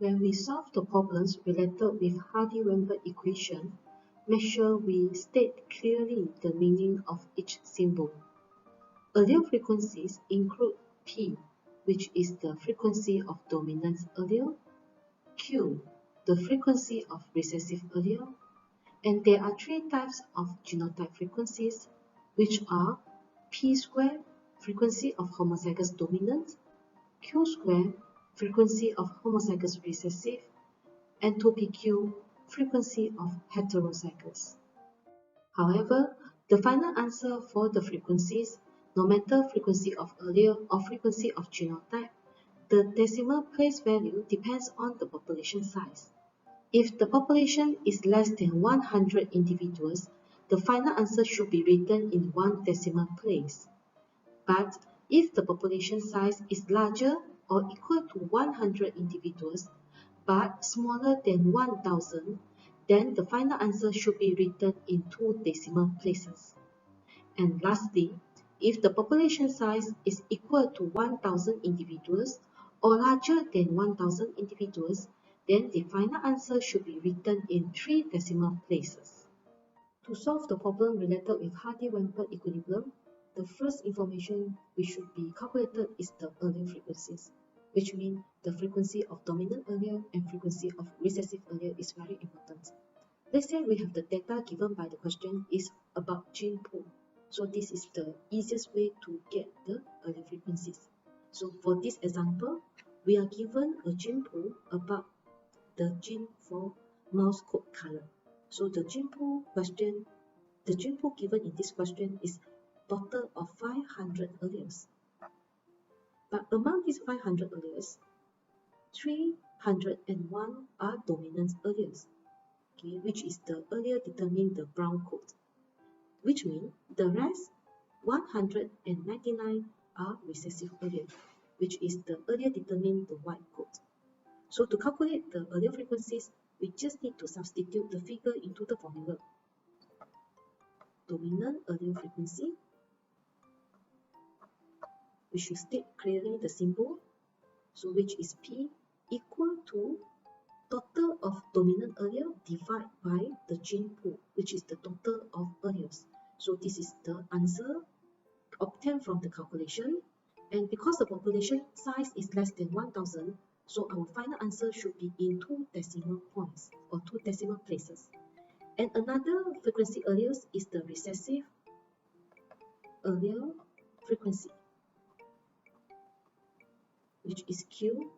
When we solve the problems related with 𝗢𝗪𝗡𝗡𝗥 equation, make sure we state clearly the meaning of each symbol. Allele frequencies include P, which is the frequency of dominant allele, Q, the frequency of recessive allele, and there are three types of genotype frequencies, which are P square, frequency of homozygous dominant, Q square, frequency of homozygous recessive, and 2pq, frequency of heterozygous. However, the final answer for the frequencies, no matter frequency of allele or frequency of genotype, the decimal place value depends on the population size. If the population is less than 100 individuals, the final answer should be written in one decimal place. But if the population size is larger or equal to 100 individuals, but smaller than 1000, then the final answer should be written in two decimal places. And lastly, if the population size is equal to 1000 individuals or larger than 1000 individuals, then the final answer should be written in three decimal places. To solve the problem related with 𝗢𝗪𝗡𝗡𝗥 equilibrium, the first information we should be calculated is the allele frequencies, which means the frequency of dominant allele and frequency of recessive allele is very important. Let's say we have the data given by the question is about gene pool. So this is the easiest way to get the allele frequencies. So for this example, we are given a gene pool about the gene for mouse coat color. So the gene pool given in this question is total of 500 alleles. But among these 500 alleles, 301 are dominant alleles, okay, which is the allele determining the brown coat, which means the rest 199 are recessive allele, which is the allele determining the white coat. So to calculate the allele frequencies, we just need to substitute the figure into the formula. Dominant allele frequency, we should state clearly the symbol, so which is P equal to total of dominant allele divided by the gene pool, which is the total of alleles. So this is the answer obtained from the calculation, and because the population size is less than 1000, so our final answer should be in two decimal points or two decimal places. And another frequency alleles is the recessive allele frequency, which is Q.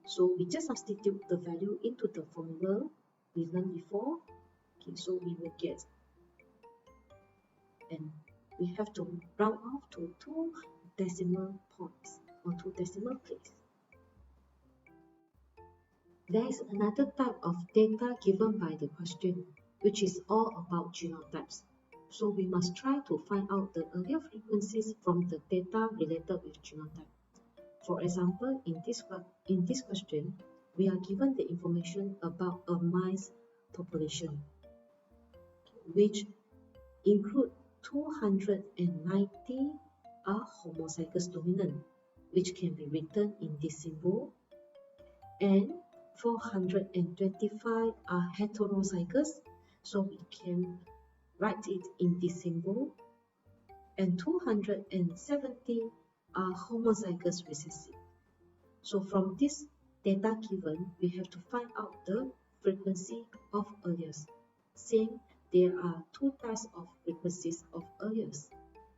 So we just substitute the value into the formula we learned before. Okay, so we will get, and we have to round off to two decimal points or two decimal places. There is another type of data given by the question, which is all about genotypes. So we must try to find out the allele frequencies from the data related with genotype. For example, in this question, we are given the information about a mice population, which include 290 are homozygous dominant, which can be written in this symbol, and 425 are heterozygous, so we can write it in this symbol, and 270 are homozygous recessive. So from this data given, we have to find out the frequency of alleles. Same, there are two types of frequencies of alleles.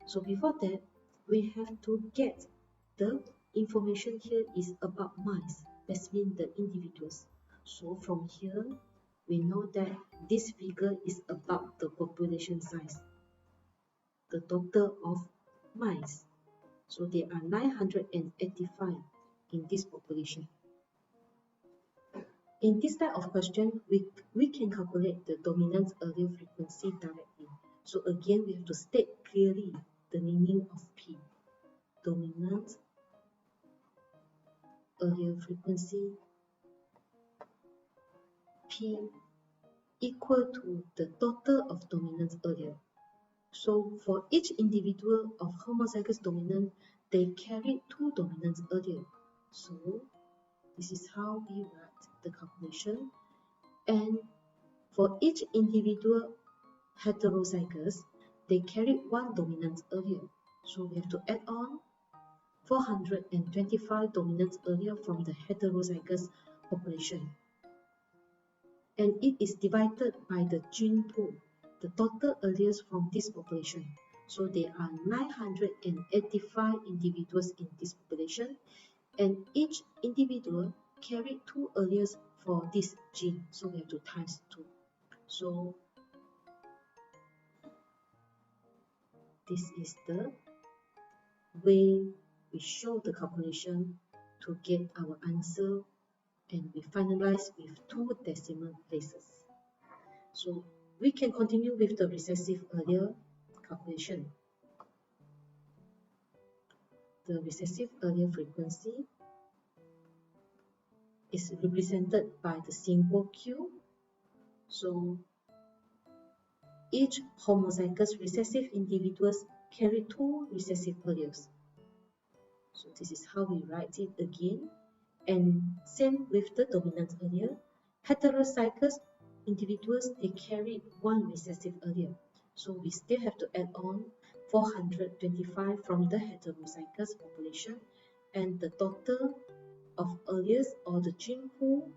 So before that, we have to get the information here is about mice. That means the individuals. So from here, we know that this figure is about the population size, the total of mice. So there are 985 in this population. In this type of question, we can calculate the dominant allele frequency directly. So again, we have to state clearly the meaning of P. Dominant allele frequency P equal to the total of dominant allele. So for each individual of homozygous dominant, they carry two dominant allele. So this is how we write the calculation. And for each individual heterozygous, they carried one dominant allele. So we have to add on 425 dominant allele from the heterozygous population. And it is divided by the gene pool, the total alleles from this population. So there are 985 individuals in this population, and each individual carried 2 alleles for this gene. So we have to times 2. So this is the way we show the calculation to get our answer, and we finalize with 2 decimal places. So we can continue with the recessive allele calculation. The recessive allele frequency is represented by the symbol Q. So each homozygous recessive individuals carry 2 recessive alleles. So this is how we write it again. And same with the dominant allele. Heterozygous individuals, they carry 1 recessive allele. So we still have to add on 425 from the heterozygous population, and the total of alleles or the gene pool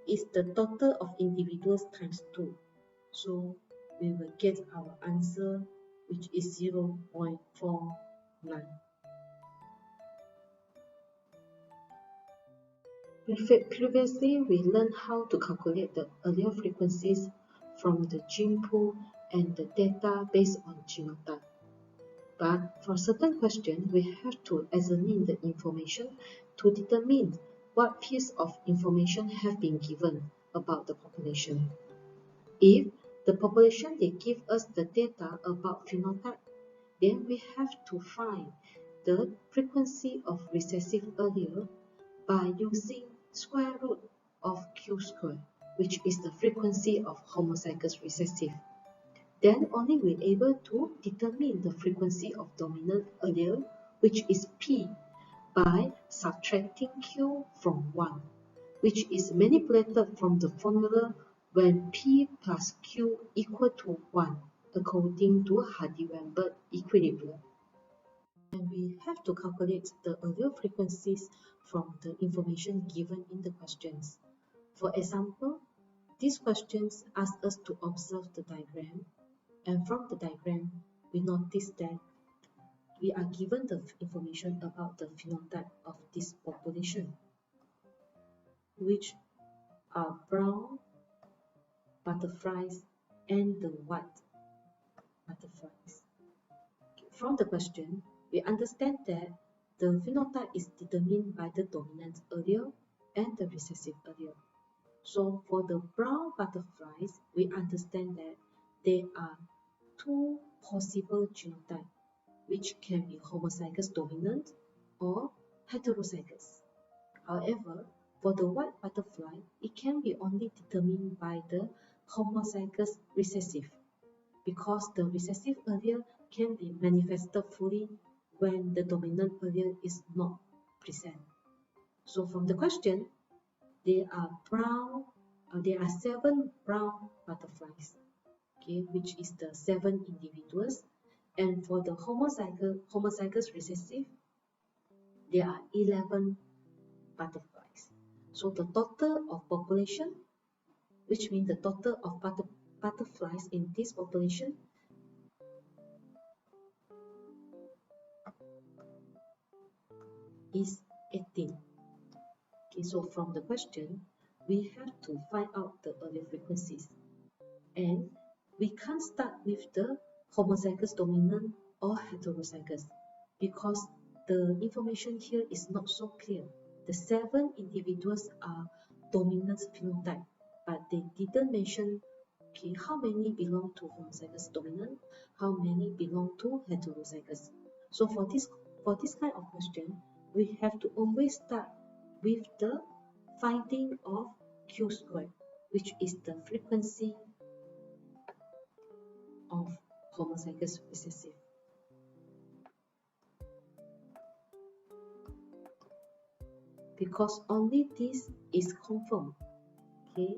is the total of individuals times 2. So we will get our answer, which is 0.49. Previously, we learned how to calculate the allele frequencies from the gene pool and the data based on genotype. But for certain questions, we have to examine the information to determine what piece of information have been given about the population. If the population they give us the data about phenotype, then we have to find the frequency of recessive allele by using square root of Q squared, which is the frequency of homozygous recessive. Then only we're able to determine the frequency of dominant allele, which is P, by subtracting Q from 1, which is manipulated from the formula when P plus Q equal to 1, according to 𝗢𝗪𝗡𝗏 equilibrium. And we have to calculate the allele frequencies from the information given in the questions. For example, these questions ask us to observe the diagram, and from the diagram, we notice that we are given the information about the phenotype of this population, which are brown butterflies and the white butterflies. From the question, we understand that the phenotype is determined by the dominant allele and the recessive allele. So for the brown butterflies, we understand that there are 2 possible genotypes, which can be homozygous dominant or heterozygous. However, for the white butterfly, it can be only determined by the homozygous recessive, because the recessive allele can be manifested fully when the dominant allele is not present. So from the question, there are 7 brown butterflies, okay, which is the 7 individuals. And for the homozygous recessive, there are 11 butterflies. So the total of population, which means the total of butterflies in this population, is 18. Okay, so from the question, we have to find out the allele frequencies. And we can't start with the homozygous dominant or heterozygous, because the information here is not so clear. The 7 individuals are dominant phenotype, but they didn't mention, okay, how many belong to homozygous dominant, how many belong to heterozygous. So for this kind of question, we have to always start with the finding of Q squared, which is the frequency of homozygous recessive. because only this is confirmed. Okay,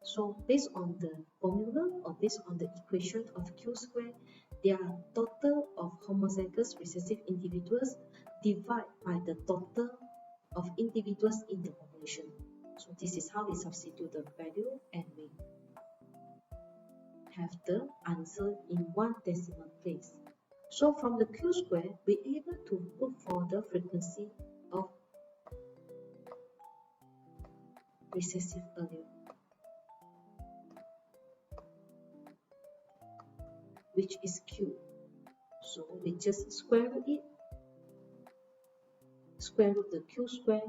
so based on the formula or based on the equation of Q squared, there are total of homozygous recessive individuals divided by the total of individuals in the population. So this is how we substitute the value and we have the answer in one decimal place. So from the Q square, we're able to look for the frequency of recessive allele, which is Q. So we just square root it, square root the Q square,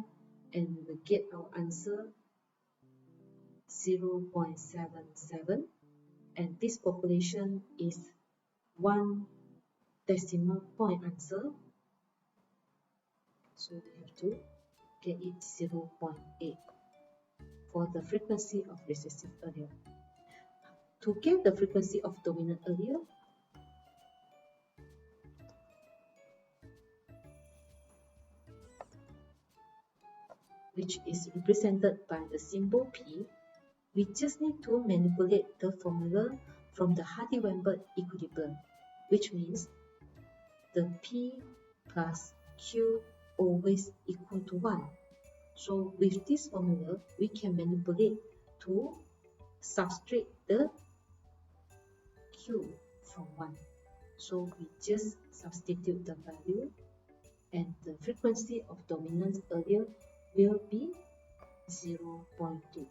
and we will get our answer 0.77, and this population is one decimal point answer, so we have to get it 0.8 for the frequency of recessive allele. To get the frequency of dominant allele, which is represented by the symbol P, we just need to manipulate the formula from the Hardy-Weinberg equilibrium, which means the P plus Q always equal to 1. So with this formula, we can manipulate to subtract the Q from 1. So we just substitute the value and the frequency of dominant allele will be 0.2.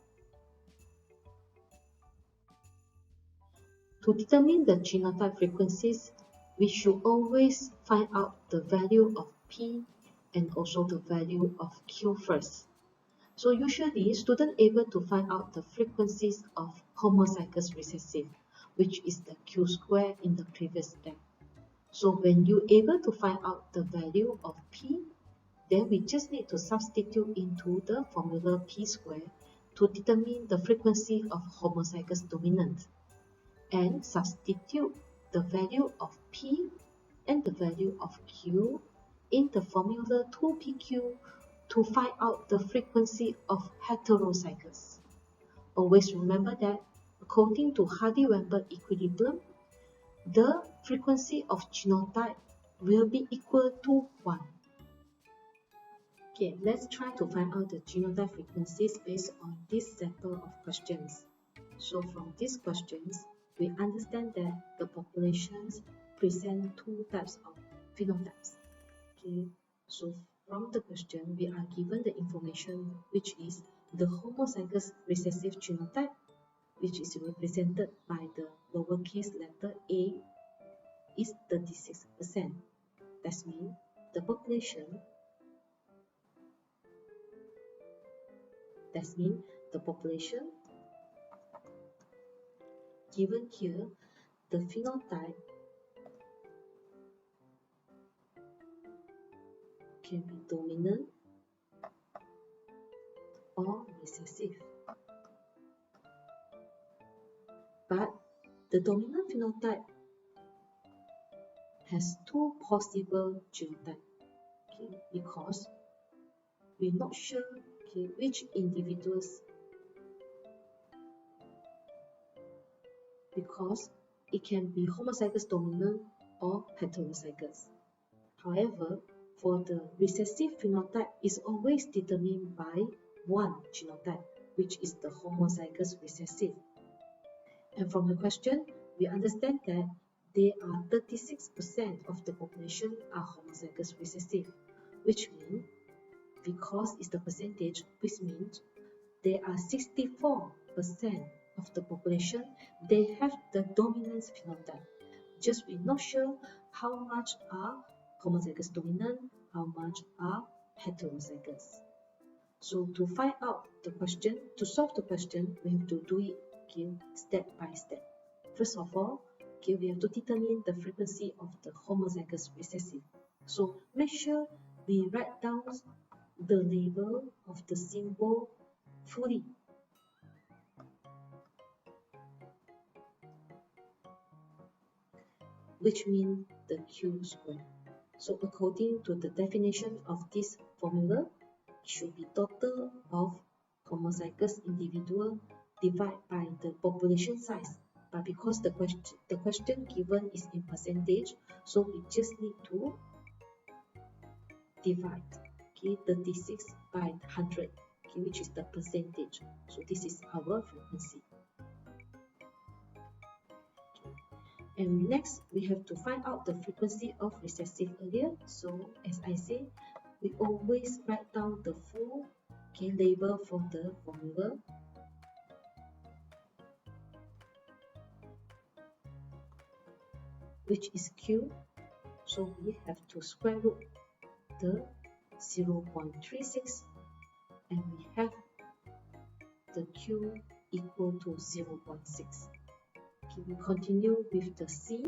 To determine the genotype frequencies, we should always find out the value of P and also the value of Q first. So usually, students able to find out the frequencies of homozygous recessive, which is the Q square in the previous step. So when you're able to find out the value of P, then we just need to substitute into the formula P square to determine the frequency of homozygous dominant, and substitute the value of P and the value of Q in the formula 2PQ to find out the frequency of heterozygous. Always remember that according to Hardy-Weinberg equilibrium, the frequency of genotype will be equal to 1. Okay, let's try to find out the genotype frequencies based on this set of questions. So from these questions, we understand that the populations present two types of phenotypes. Okay, so from the question, we are given the information which is the homozygous recessive genotype, which is represented by the lowercase letter a, is 36%. That means the population given here, the phenotype can be dominant or recessive. But the dominant phenotype has two possible genotypes, okay, because we're not sure, okay, which individuals, because it can be homozygous dominant or heterozygous. However, for the recessive phenotype is always determined by one genotype, which is the homozygous recessive. And from the question, we understand that there are 36% of the population are homozygous recessive, which means, because it's the percentage, which means there are 64% of the population, they have the dominant phenotype. Just we're not sure how much are homozygous dominant, how much are heterozygous. So to find out the question, to solve the question, we have to do it, okay, step by step. First of all, okay, we have to determine the frequency of the homozygous recessive. So make sure we write down the label of the symbol fully. Which means the Q square. So according to the definition of this formula, should be total of homozygous individual divided by the population size. But because the question given is in percentage, so we just need to divide 36 by 100, which is the percentage. So this is our frequency. And next, we have to find out the frequency of recessive allele. So as I say, we always write down the full label for the formula. Which is Q. So we have to square root the 0.36 and we have the Q equal to 0.6. Okay, we continue with the C,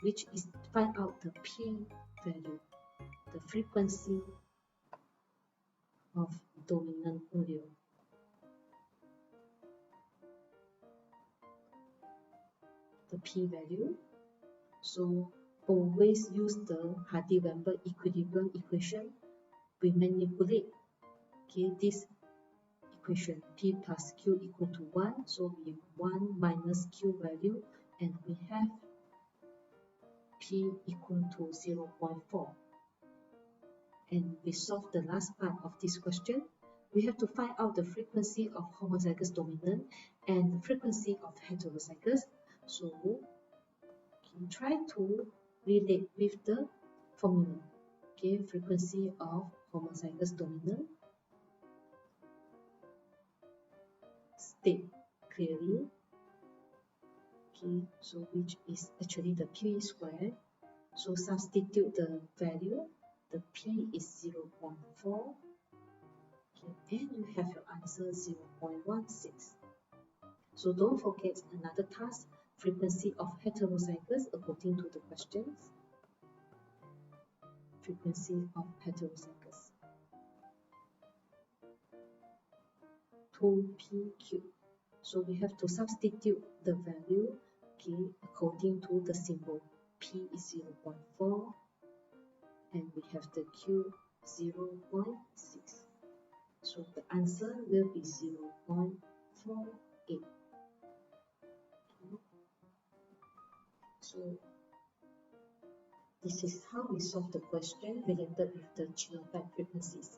which is to find out the P value, the frequency of dominant allele. The P value. So always use the Hladik-Weinberg equilibrium equation. We manipulate this equation P plus Q equal to 1. So we have 1 minus Q value and we have P equal to 0.4. And we solve the last part of this question. We have to find out the frequency of homozygous dominant and the frequency of heterozygous. So try to relate with the formula. Frequency of homozygous dominant. State clearly. So which is actually the P square. So substitute the value. The P is 0.4. And you have your answer 0.16. So don't forget another task. Frequency of heterozygous according to the questions. Frequency of heterozygous. 2pq. So we have to substitute the value according to the symbol. P is 0.4 and we have the Q 0.6. So the answer will be 0.48. So this is how we solve the question related with the genotype frequencies.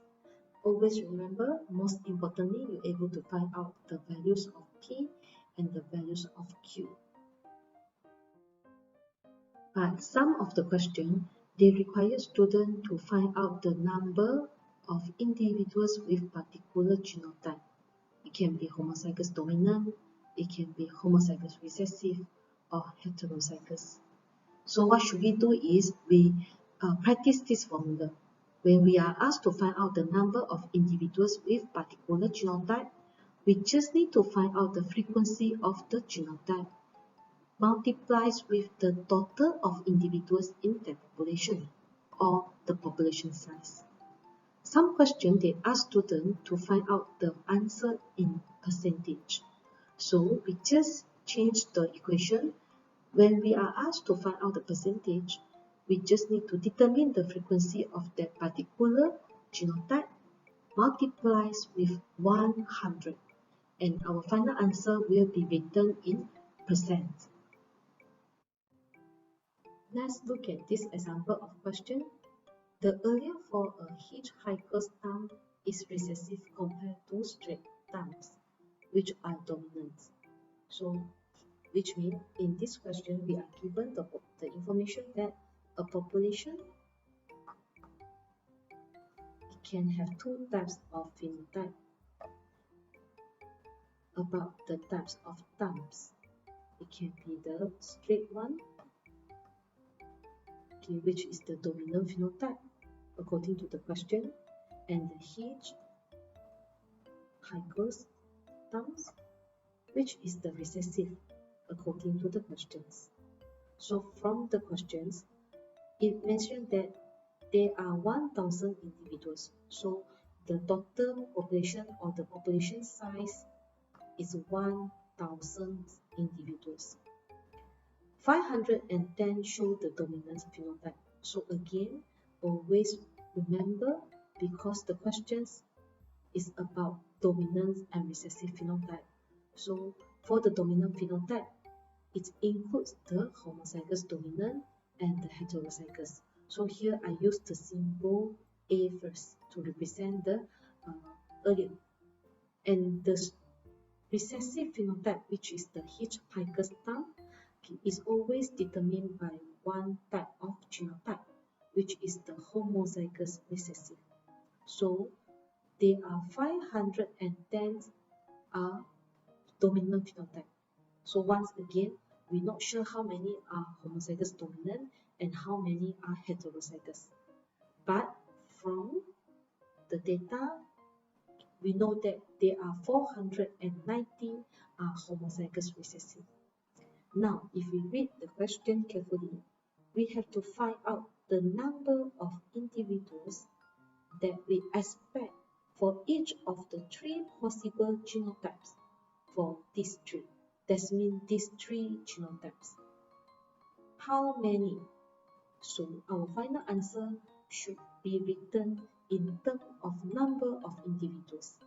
Always remember, most importantly, you're able to find out the values of P and the values of Q. But some of the questions, they require students to find out the number of individuals with particular genotype. It can be homozygous dominant, it can be homozygous recessive, or heterozygous. So what should we do is we practice this formula. When we are asked to find out the number of individuals with particular genotype, we just need to find out the frequency of the genotype multiplies with the total of individuals in the population or the population size. Some questions they ask students to find out the answer in percentage. So we just change the equation. When we are asked to find out the percentage, we just need to determine the frequency of that particular genotype multiplies with 100 and our final answer will be written in percent. Let's look at this example of question. The allele for a hitchhiker's thumb is recessive compared to straight thumbs, which are dominant. So, which means in this question we are given the information that a population can have two types of phenotype about the types of thumbs. It can be the straight one, which is the dominant phenotype according to the question, and the hitchhiker's thumbs, which is the recessive according to the questions. So from the questions, it mentioned that there are 1,000 individuals. So the total population or the population size is 1,000 individuals. 510 show the dominant phenotype. So again, always remember because the questions is about dominant and recessive phenotype. So for the dominant phenotype, it includes the homozygous dominant and the heterozygous. So here I use the symbol A first to represent the allele. And the recessive phenotype, which is the 𝗥𝗚𝗘𝗏𝗧𝗙, is always determined by one type of genotype, which is the homozygous recessive. So there are 510 dominant phenotype. So once again, we're not sure how many are homozygous dominant and how many are heterozygous. But from the data, we know that there are 490 homozygous recessive. Now, if we read the question carefully, we have to find out the number of individuals that we expect for each of the 3 possible genotypes for these 3. That means these 3 genotypes. How many? So our final answer should be written in terms of number of individuals.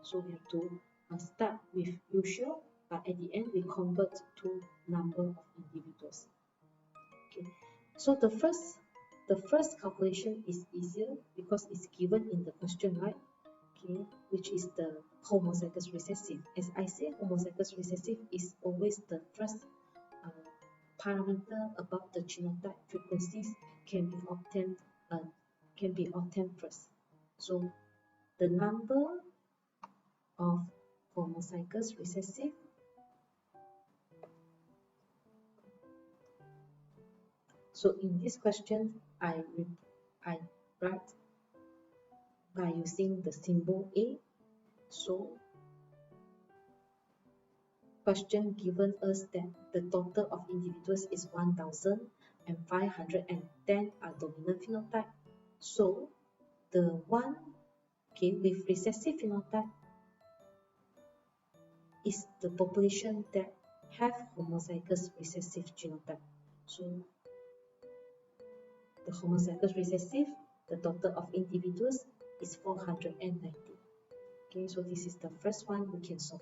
So we have to start with usual, but at the end we convert to number of individuals. Okay. So the first calculation is easier because it's given in the question, right? Okay, which is the homozygous recessive. As I say, homozygous recessive is always the first parameter about the genotype frequencies can be obtained first. So the number of homozygous recessive so in this question I write by using the symbol A. So question given us that the total of individuals is 1,510 are dominant phenotype. So the one with recessive phenotype is the population that have homozygous recessive genotype. So the homozygous recessive, the total of individuals is 490. Okay, so this is the first one we can solve.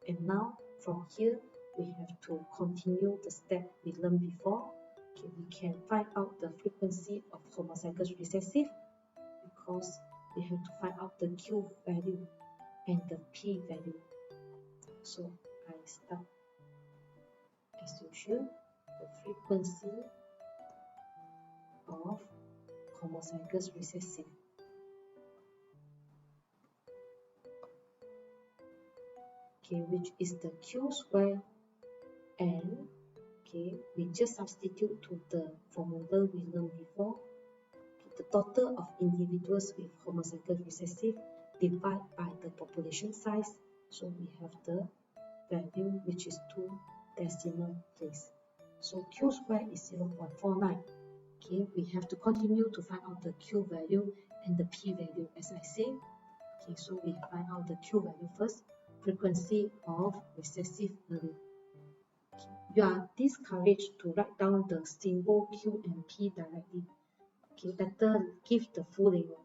And now from here we have to continue the step we learned before. Okay, we can find out the frequency of homozygous recessive because we have to find out the Q value and the P value. So I start as usual, the frequency of homozygous recessive. Okay, which is the Q square, and we just substitute to the formula we learned before. The total of individuals with homozygous recessive divided by the population size. So we have the value which is 2 decimal place. So Q square is 0.49. Okay, we have to continue to find out the Q value and the P value as I say. Okay, so we find out the Q value first. Frequency of recessive allele. Okay, you are discouraged to write down the symbol Q and P directly. Okay, better give the full label.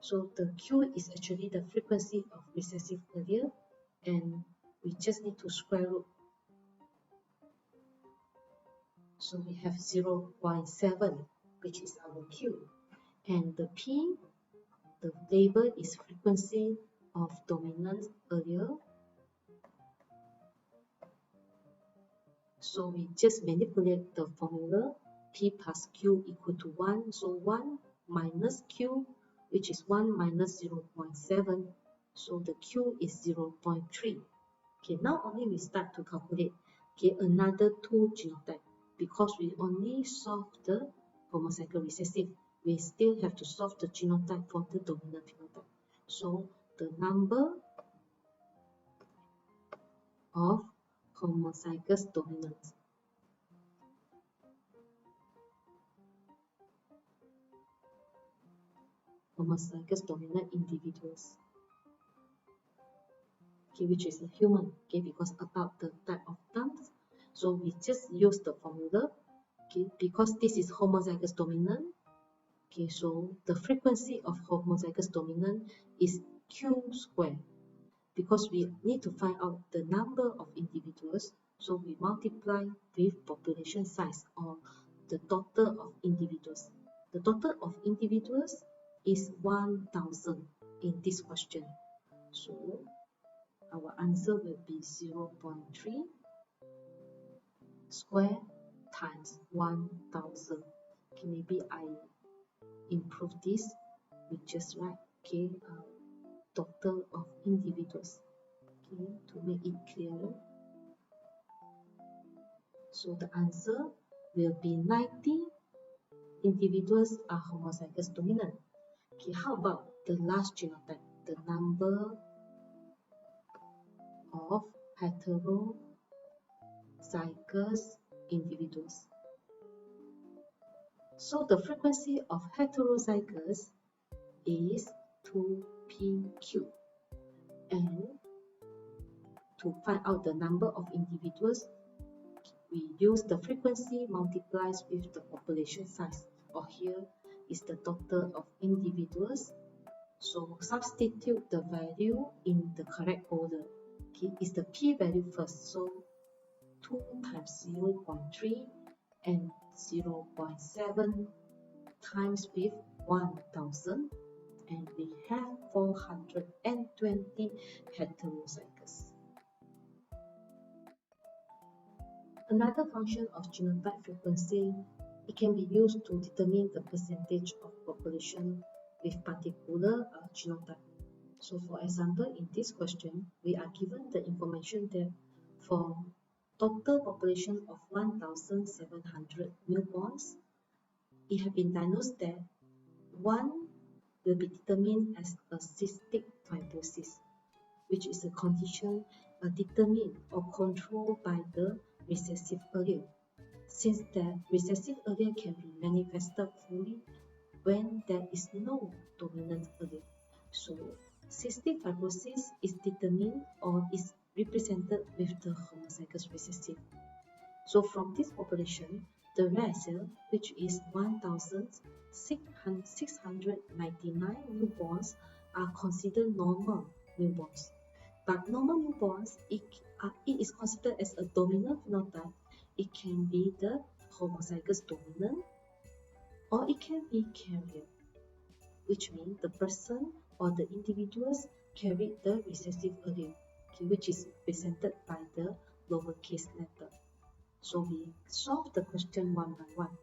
So the Q is actually the frequency of recessive allele, and we just need to square root. So we have 0.7, which is our Q. And the P, the label is frequency of dominant allele. So we just manipulate the formula. P plus Q equal to 1. So 1 minus Q, which is 1 minus 0.7. So the Q is 0.3. Okay, now only we start to calculate another 2 genotype. Because we only solve the homozygous recessive, we still have to solve the genotype for the dominant phenotype. So the number of homozygous dominant. Homozygous dominant individuals. Okay, which is a human, okay, because about the type of terms. So we just use the formula, okay, because this is homozygous dominant, Okay, so the frequency of homozygous dominant is Q squared. Because we need to find out the number of individuals, so we multiply with population size or the total of individuals. The total of individuals is 1000 in this question. So our answer will be 0.3 square times 1000. Okay, maybe I improve this. We just write total of individuals, okay, to make it clearer. So the answer will be 90 individuals are homozygous dominant. Okay, how about the last genotype, the number of heterozygous individuals? So the frequency of heterozygous is 2pq, and to find out the number of individuals, we use the frequency multiplies with the population size, or here is the total of individuals. So substitute the value in the correct order. Okay, is the p-value first, so 2 times 0.3 and 0.7 times with 1000, and we have 420 heterozygous. Another function of genotype frequency, it can be used to determine the percentage of population with particular genotype. So for example, in this question, we are given the information that for total population of 1700 newborns, it has been diagnosed that one will be determined as a cystic fibrosis, which is a condition determined or controlled by the recessive allele. Since the recessive allele can be manifested fully when there is no dominant allele. So cystic fibrosis is determined or is represented with the homozygous recessive. So from this population, the RASL, which is 1699 newborns, are considered normal newborns. But normal newborns, it is considered as a dominant phenotype. It can be the homozygous dominant, or it can be carrier, which means the person or the individuals carry the recessive allele, which is represented by the lowercase letter. So we solve the question one by one.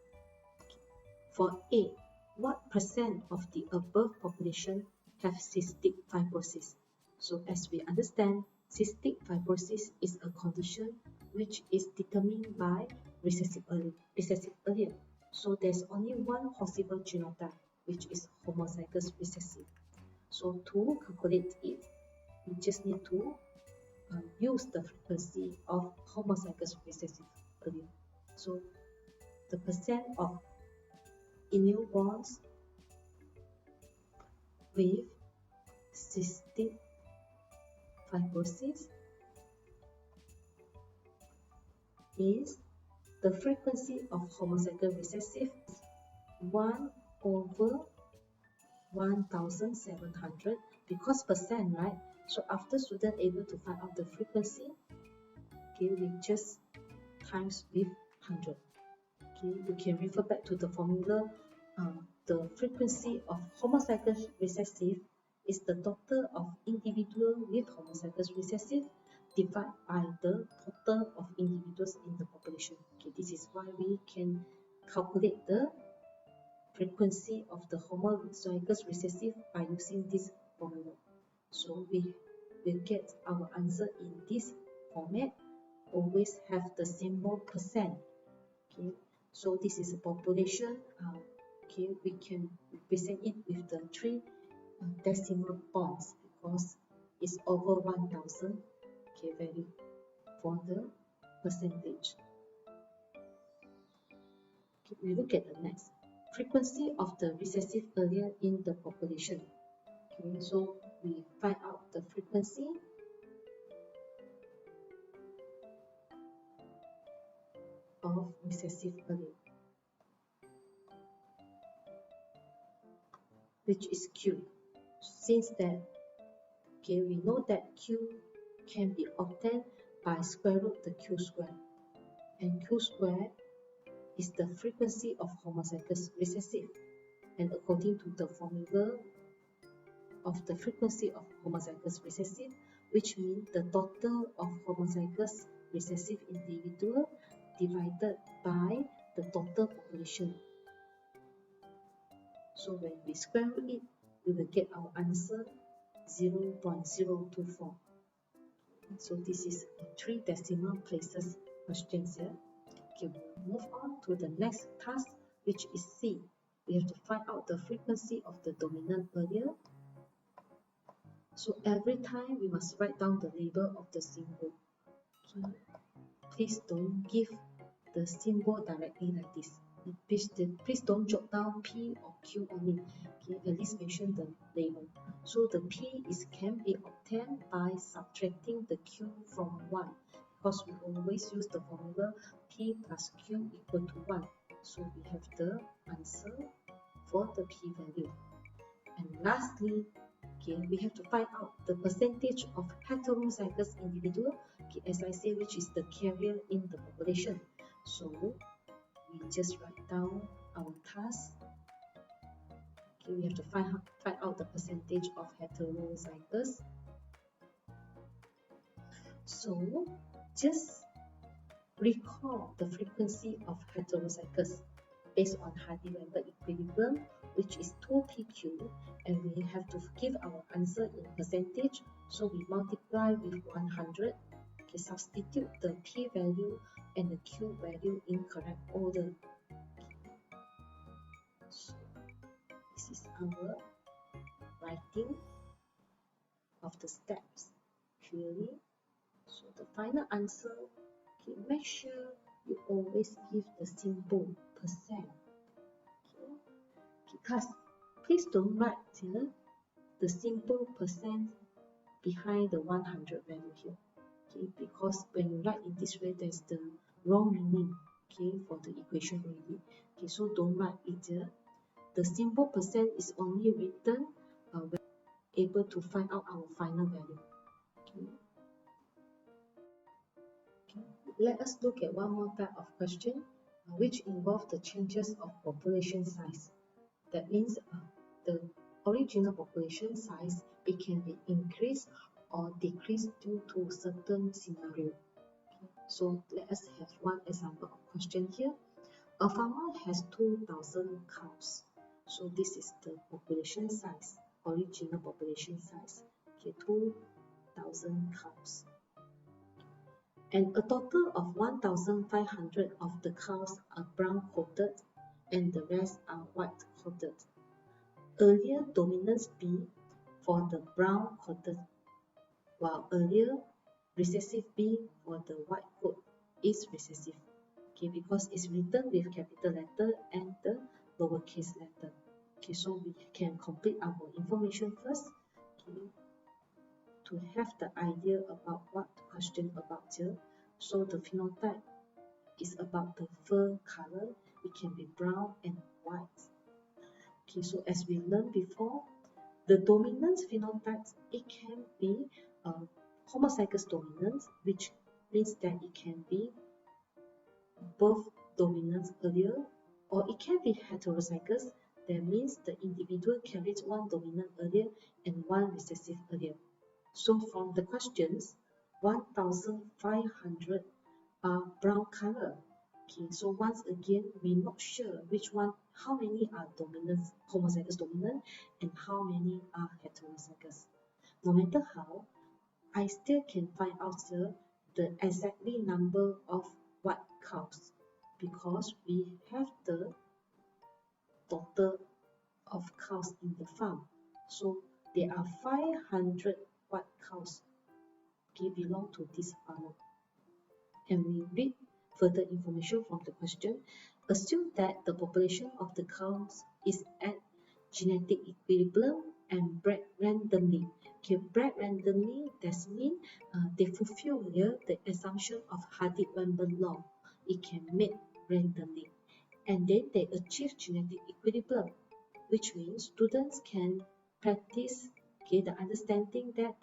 For A, what percent of the above population have cystic fibrosis? So as we understand, cystic fibrosis is a condition which is determined by recessive allele. So there's only one possible genotype, which is homozygous recessive. So to calculate it, we just need to use the frequency of homozygous recessive allele. So the percent of newborns with cystic fibrosis is the frequency of homozygous recessive is 1 over 1700, because percent, right? So after student able to find out the frequency, okay, we just times with 100. Okay, you can refer back to the formula. The frequency of homozygous recessive is the total of individual with homozygous recessive divided by the total of individuals in the population. Okay, this is why we can calculate the frequency of the homozygous recessive by using this formula. So we will get our answer in this format. Always have the symbol percent. Okay, so this is a population. Okay, we can represent it with the 3 decimal points because it's over 1000. Okay, value for the percentage. Okay, we look at the next. Frequency of the recessive allele in the population. Okay, so we find out the frequency of recessive allele. which is Q. Since that, okay, we know that Q can be obtained by square root the Q square, and Q square is the frequency of homozygous recessive, and according to the formula of the frequency of homozygous recessive, which means the total of homozygous recessive individual divided by the total population. So when we square root it, we will get our answer 0.024. So this is 3 decimal places questions here. Okay, we'll move on to the next task, which is C. We have to find out the frequency of the dominant allele. So every time we must write down the label of the symbol. Okay. Please don't give the symbol directly like this. Please don't jot down P or Q only. Okay, at least mention the label. So the P can be obtained by subtracting the Q from 1, because we always use the formula P plus Q equal to 1. So we have the answer for the P value. And lastly, okay, we have to find out the percentage of heterozygous individual, okay, as I say, which is the carrier in the population. So we just write down our task. Okay, we have to find out the percentage of heterozygous. So just recall the frequency of heterozygous based on Hardy-Weinberg equilibrium, which is 2pq, and we have to give our answer in percentage. So we multiply with 100. Okay, substitute the P value and the Q value in correct order. So this is our writing of the steps clearly. So the final answer, okay, make sure you always give the symbol percent. Okay, because please don't write here the symbol percent behind the 100 value here. Okay, because when you write in this way, there's the wrong meaning, okay, for the equation already. Okay, so don't write it here. The symbol percent is only written when we're able to find out our final value. Okay. Let us look at one more type of question, which involve the changes of population size. That means the original population size, it can be increased or decreased due to certain scenario. Okay. So let us have one example of question here. A farmer has 2,000 cows. So this is the population size, original population size. Okay, 2,000 cows. And a total of 1,500 of the cows are brown coated and the rest are white coated. Earlier dominance B for the brown coated, while earlier recessive B for the white coat is recessive. Okay, because it's written with capital letter and the lowercase letter. Okay, so we can complete our information first. Okay, to have the idea about what question about here. So the phenotype is about the fur color. It can be brown and white. Okay, so as we learned before, the dominant phenotypes, it can be homozygous dominance, which means that it can be both dominant allele, or it can be heterozygous. That means the individual carries one dominant allele and one recessive allele. So from the questions, 1,500 are brown color. Okay, so once again, we're not sure which one, how many are dominant, homozygous dominant, and how many are heterozygous. No matter how, I still can find out here the exactly number of white cows, because we have the total of cows in the farm. So there are 500 white cows, okay, belong to this farmer. And we read further information from the question. Assume that the population of the cows is at genetic equilibrium and bred randomly. Okay, bred randomly, that means they fulfill here the assumption of Hardy-Weinberg law. It can mate randomly, and then they achieve genetic equilibrium. which means students can practice the understanding that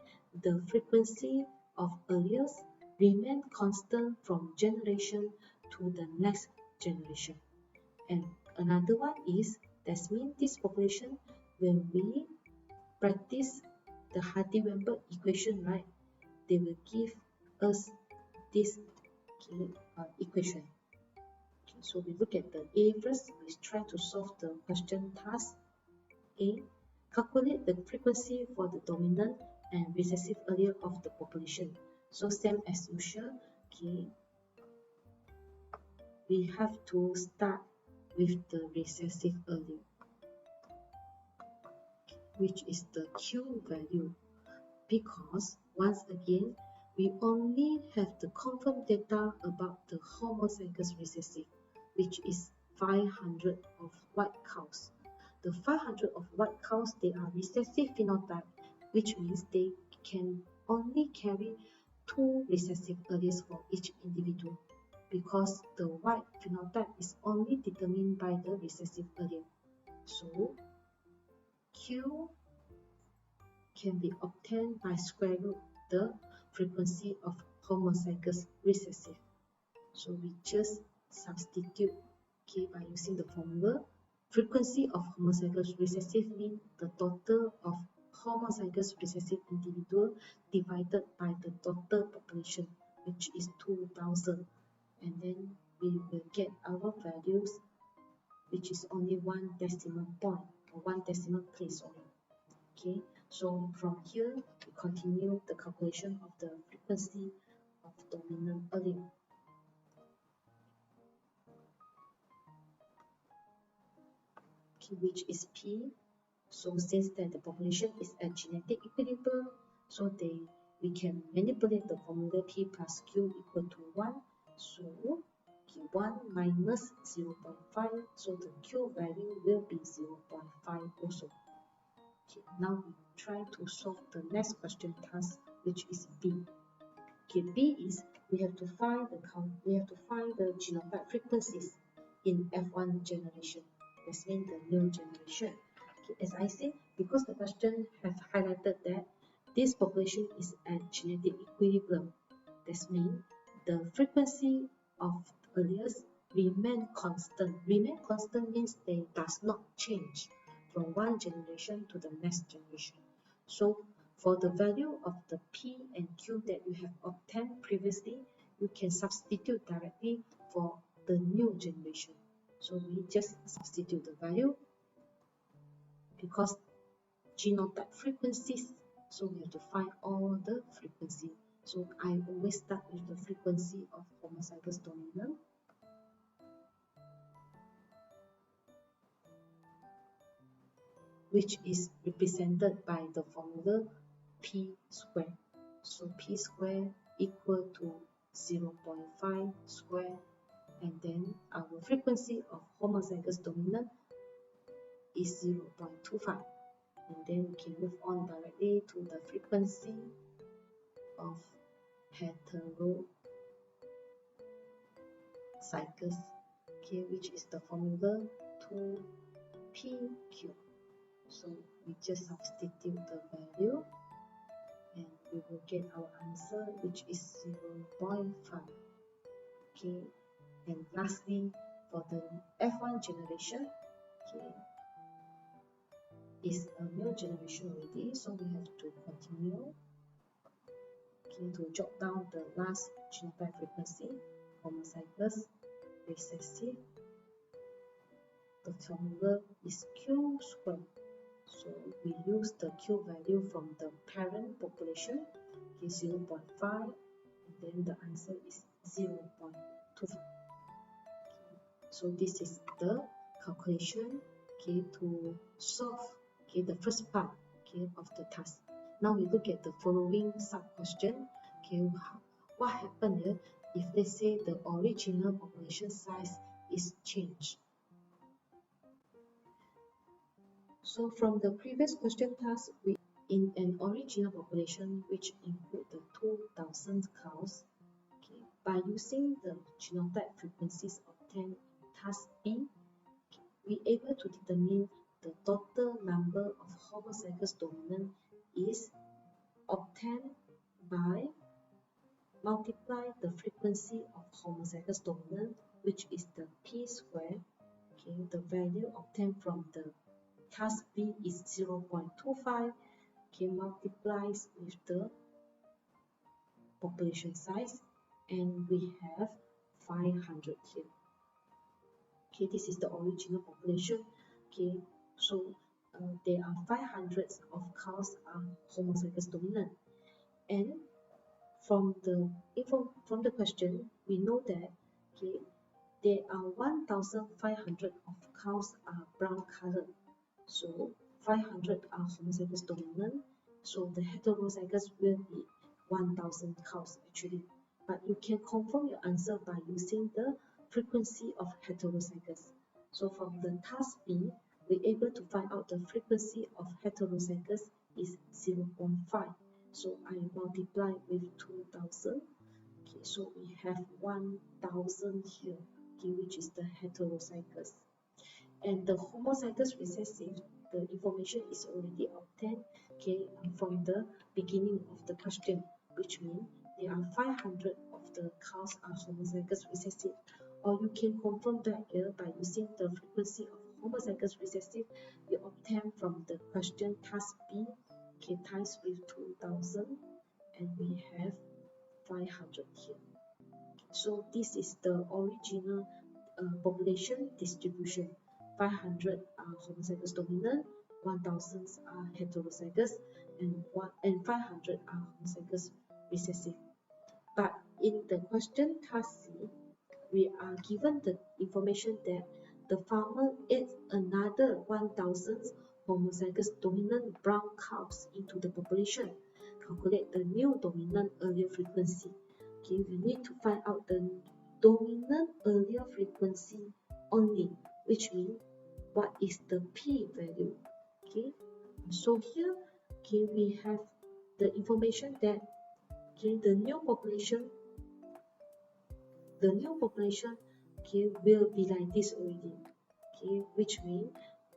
the frequency of alleles remain constant from generation to the next generation. And another one is that means this population, when we practice the 𝗢𝗪𝗡𝗡𝗥 equation, right, they will give us this equation. So we look at the A first. We try to solve the question task. A. Calculate the frequency for the dominant and recessive allele of the population. So same as usual, we have to start with the recessive allele, which is the Q value, because once again, we only have the confirmed data about the homozygous recessive, which is 500 of white cows. The 500 of white cows, they are recessive phenotype, which means they can only carry 2 recessive alleles for each individual, because the white phenotype is only determined by the recessive allele. So Q can be obtained by square root the frequency of homozygous recessive. So we just substitute by using the formula. Frequency of homozygous recessive means the total of homozygous recessive individual divided by the total population, which is 2000, and then we will get our values, which is only 1 decimal point or 1 decimal place only. So from here we continue the calculation of the frequency of dominant allele. Which is P. So since that the population is at genetic equilibrium, so we can manipulate the formula P plus Q equal to 1. So 1 minus 0.5, so the Q value will be 0.5 also. Now we try to solve the next question task, which is B. B is we have to find the genotype frequencies in F1 generation. That means the new generation. As I said, because the question has highlighted that this population is at genetic equilibrium, that means the frequency of alleles remain constant. Remain constant means they does not change from one generation to the next generation. So for the value of the P and Q that you have obtained previously, you can substitute directly for the new generation. So we just substitute the value because genotype frequencies, so we have to find all the frequency. So I always start with the frequency of homozygous dominant, which is represented by the formula P square. So P square equal to 0.5 square, and then our frequency of homozygous dominant is 0.25, and then we can move on directly to the frequency of heterozygous, which is the formula 2PQ. So we just substitute the value and we will get our answer, which is 0.5. And lastly, for the F1 generation, is a new generation already, so we have to continue to jot down the last genotype frequency, homozygous recessive. The formula is Q squared. So we use the Q value from the parent population, 0.5, and then the answer is 0.25. So this is the calculation to solve the first part of the task. Now we look at the following sub-question. What happens if let's say the original population size is changed? So from the previous question task, in an original population which include the 2000 cows, by using the genotype frequencies obtained in task B, we able to determine the total number of homozygous dominant is obtained by multiply the frequency of homozygous dominant, which is the p square. Okay, the value obtained from the task B is 0.25. Okay, multiplies with the population size, and we have 500 here. Okay, this is the original population. Okay, so there are 500 of cows are homozygous dominant, and from the question we know that okay, there are 1,500 of cows are brown colored, so 500 are homozygous dominant, so the heterozygous will be 1,000 cows actually. But you can confirm your answer by using the frequency of heterozygous. So from the task B, we're able to find out the frequency of heterozygous is 0.5. So I multiply with 2,000. Okay, so we have 1,000 here, okay, which is the heterozygous. And the homozygous recessive, the information is already obtained, okay, from the beginning of the question, which means there are 500 of the cows are homozygous recessive. Or you can confirm that here by using the frequency of homozygous recessive you obtain from the question task B, okay, times with 2,000, and we have 500 here. So this is the original population distribution. 500 are homozygous dominant, 1,000 are heterozygous, and 500 are homozygous recessive. But in the question task C, we are given the information that the farmer adds another 1,000 homozygous dominant brown cows into the population. Calculate the new dominant allele frequency. Okay, we need to find out the dominant allele frequency only, which means what is the p value. Okay, so here, okay, we have the information that okay, the new population okay, will be like this already, okay, which means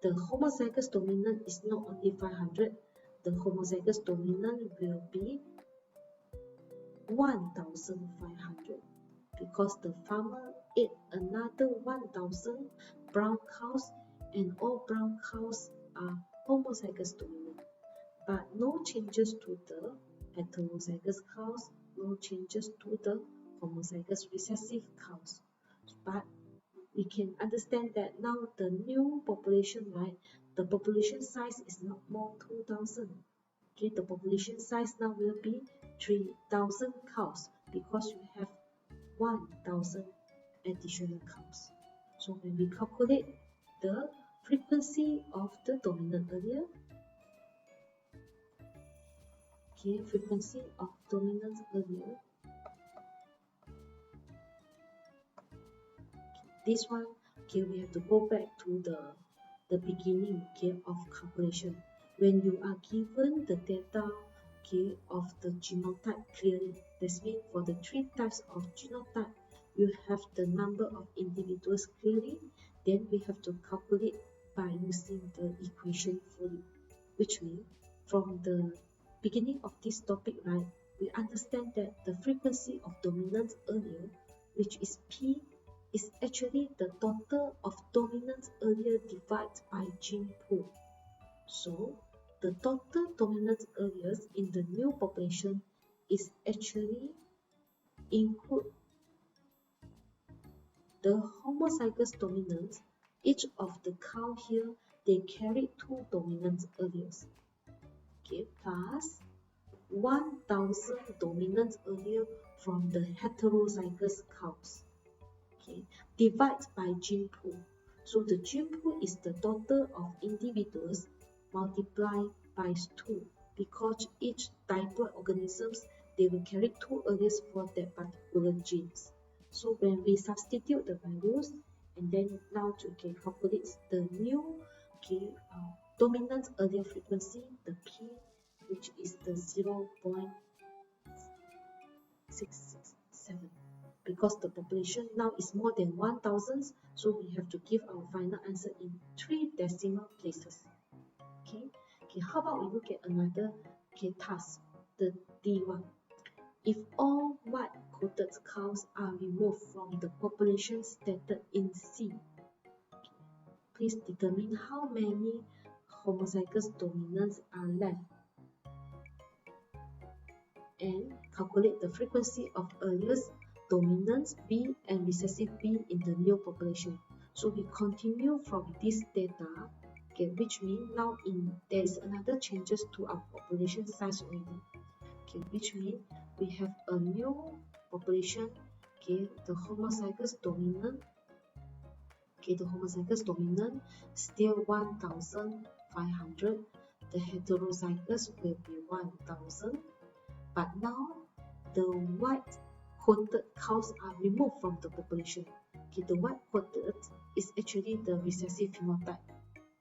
the homozygous dominant is not only 500, the homozygous dominant will be 1,500 because the farmer ate another 1,000 brown cows, and all brown cows are homozygous dominant, but no changes to the heterozygous cows, no changes to the homozygous recessive cows. But we can understand that now the new population, right, the population size is not more 2,000. Okay, the population size now will be 3,000 cows because you have 1,000 additional cows. So when we calculate the frequency of the dominant allele, okay, frequency of dominant allele, this one, okay, we have to go back to the beginning, okay, of calculation. When you are given the data, okay, of the genotype clearly, that means for the 3 types of genotype, you have the number of individuals clearly, then we have to calculate by using the equation fully, which means from the beginning of this topic, right, we understand that the frequency of dominant allele, which is P, is actually the total of dominant allele divided by gene pool. So the total dominant alleles in the new population is actually include the homozygous dominant. Each of the cow here, they carry 2 dominant alleles, okay, plus 1,000 dominant allele from the heterozygous cows. Okay, divide by gene pool. So the gene pool is the total of individuals multiplied by 2 because each diploid organisms, they will carry 2 alleles for that particular genes. So when we substitute the values, and then now we can calculate the new, okay, dominant allele frequency, the P, which is the 0.667. because the population now is more than 1000, so we have to give our final answer in 3 decimal places. Okay, how about we look at another task, the D1. If all white-coated cows are removed from the population stated in C, please determine how many homozygous dominants are left and calculate the frequency of earliest dominance B and recessive B in the new population. So we continue from this data, okay, which means now there is another changes to our population size already, okay, which means we have a new population, okay, the homozygous dominant, still 1500, the heterozygous will be 1000, but now the white-coated cows are removed from the population. Okay, the white-coated is actually the recessive phenotype,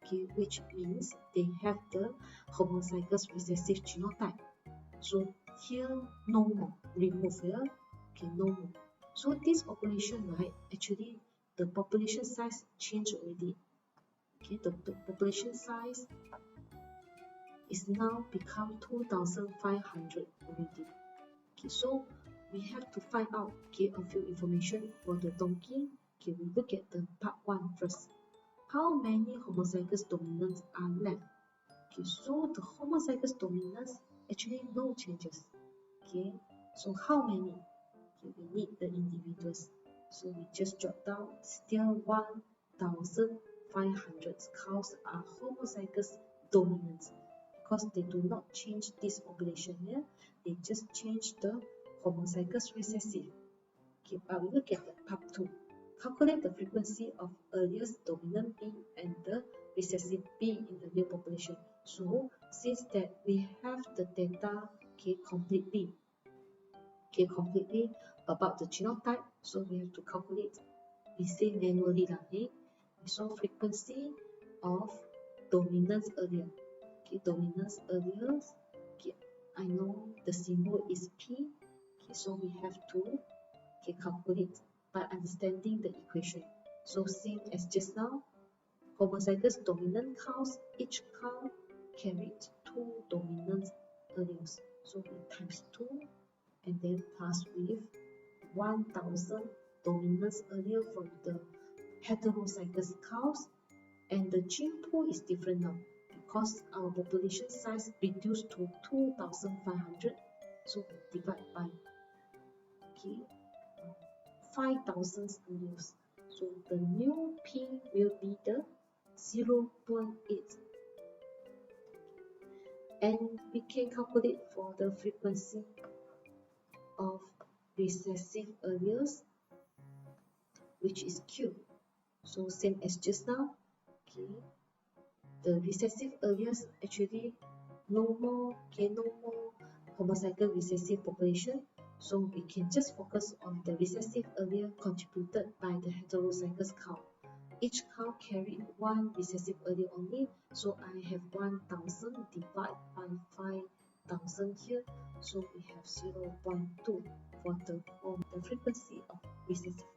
okay, which means they have the homozygous recessive genotype. So here no more, remove here, okay, no more. So this population, right, actually the population size changed already. Okay, the population size is now become 2500 already. Okay, so we have to find out, okay, a few information for the donkey. Okay, we look at the part 1 first. How many homozygous dominants are left? Okay, so the homozygous dominants actually no changes. Okay, so how many? Okay, we need the individuals. So we just jot down still 1500 cows are homozygous dominants because they do not change this population here. They just change the homozygous recessive. Okay, but we look at the part 2. Calculate the frequency of earliest dominant B and the recessive B in the new population. So since that we have the data, okay, completely about the genotype, so we have to calculate, we say manually, okay? So frequency of dominance earlier. Okay, dominance earlier. Okay, I know the symbol is P. Okay, so we have to calculate by understanding the equation. So same as just now, homozygous dominant cows, each cow carried 2 dominant alleles. So we times 2 and then plus with 1000 dominance allele from the heterozygous cows, and the gene pool is different now because our population size reduced to 2500, so we divide by 5000 alleles. So the new P will be the 0.8, and we can calculate for the frequency of recessive alleles, which is Q. So same as just now, okay, the recessive alleles actually no more homozygous recessive population, so we can just focus on the recessive allele contributed by the heterozygous cow. Each cow carried 1 recessive allele only, so I have 1000 divided by 5000 here, so we have 0.2 for the frequency of recessive